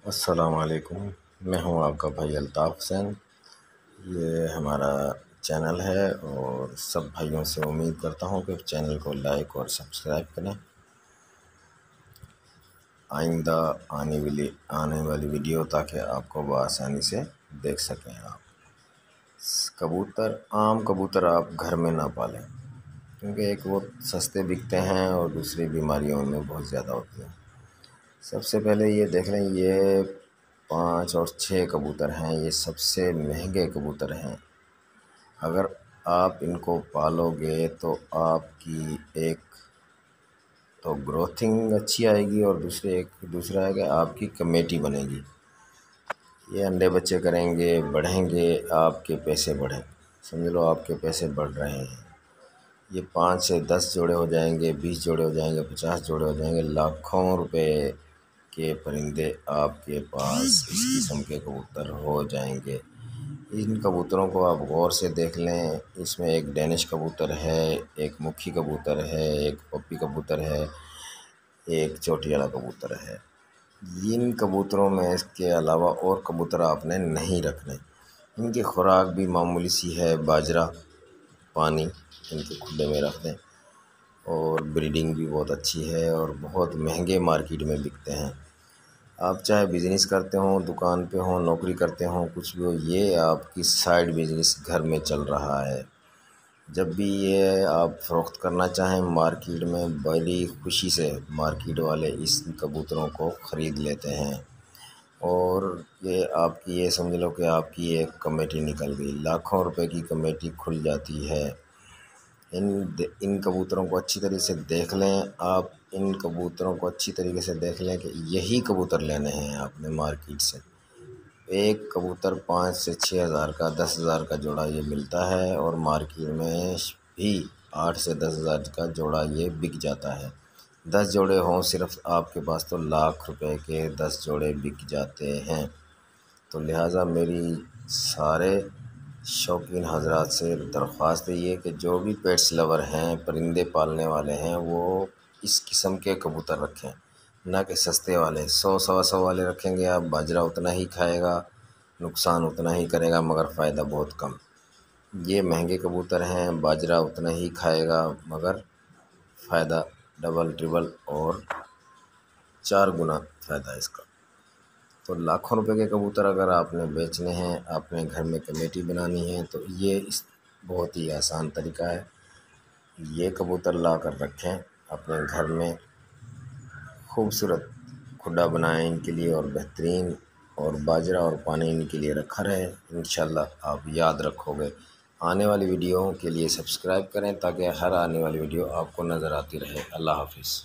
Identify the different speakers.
Speaker 1: अस्सलाम वालेकुम। मैं हूं आपका भाई अल्ताफ़ हुसैन। ये हमारा चैनल है और सब भाइयों से उम्मीद करता हूं कि चैनल को लाइक और सब्सक्राइब करें। आइंदा आने वाली वीडियो ताकि आपको बआसानी से देख सकें आप। कबूतर, आम कबूतर आप घर में ना पालें क्योंकि एक वो सस्ते बिकते हैं और दूसरी बीमारियों में बहुत ज़्यादा होती हैं। सबसे पहले ये देख लें, ये 5 और 6 कबूतर हैं, ये सबसे महंगे कबूतर हैं। अगर आप इनको पालोगे तो आपकी एक तो ग्रोथिंग अच्छी आएगी और दूसरा है कि आपकी कमेटी बनेगी। ये अंडे बच्चे करेंगे, बढ़ेंगे, आपके पैसे बढ़ें, समझ लो आपके पैसे बढ़ रहे हैं। ये 5 से 10 जोड़े हो जाएंगे, 20 जोड़े हो जाएंगे, 50 जोड़े हो जाएंगे, लाखों रुपए के परिंदे आपके पास इस किस्म के कबूतर हो जाएंगे। इन कबूतरों को आप गौर से देख लें। इसमें एक डैनिश कबूतर है, एक मुखी कबूतर है, एक पप्पी कबूतर है, एक चोटी वाला कबूतर है। इन कबूतरों में इसके अलावा और कबूतर आपने नहीं रखने। इनकी खुराक भी मामूली सी है, बाजरा, पानी इनके खुले में रख दें। और ब्रीडिंग भी बहुत अच्छी है और बहुत महंगे मार्केट में बिकते हैं। आप चाहे बिज़नेस करते हों, दुकान पे हों, नौकरी करते हों, कुछ भी हो, ये आपकी साइड बिज़नेस घर में चल रहा है। जब भी ये आप फ़रोख्त करना चाहें मार्केट में, बड़ी खुशी से मार्केट वाले इस कबूतरों को ख़रीद लेते हैं और ये आपकी, ये समझ लो कि आपकी एक कमेटी निकल गई, लाखों रुपए की कमेटी खुल जाती है। इन कबूतरों को अच्छी तरीके से देख लें आप। इन कबूतरों को अच्छी तरीके से देख लें कि यही कबूतर लेने हैं आपने मार्केट से। एक कबूतर 5 से 6 हज़ार का, 10 हज़ार का जोड़ा ये मिलता है और मार्केट में भी 8 से 10 हज़ार का जोड़ा ये बिक जाता है। 10 जोड़े हों सिर्फ आपके पास तो लाख रुपए के 10 जोड़े बिक जाते हैं। तो लिहाजा मेरी सारे शौकीन हजरात से दरख्वास्त है ये कि जो भी पेट्स लवर हैं, परिंदे पालने वाले हैं, वो इस किस्म के कबूतर रखें, ना कि सस्ते वाले। 100 वाले रखेंगे आप, बाजरा उतना ही खाएगा, नुकसान उतना ही करेगा मगर फ़ायदा बहुत कम। ये महंगे कबूतर हैं, बाजरा उतना ही खाएगा मगर फ़ायदा डबल ट्रिपल और 4 गुना फ़ायदा इसका। तो लाखों रुपए के कबूतर अगर आपने बेचने हैं, आपने घर में कमेटी बनानी है, तो ये इस बहुत ही आसान तरीका है। ये कबूतर ला कर रखें अपने घर में, खूबसूरत खुड्डा बनाएं इनके लिए और बेहतरीन, और बाजरा और पानी इनके लिए रखा रहे। इंशाल्लाह आप याद रखोगे। आने वाली वीडियो के लिए सब्सक्राइब करें ताकि हर आने वाली वीडियो आपको नज़र आती रहे। अल्लाह हाफिज़।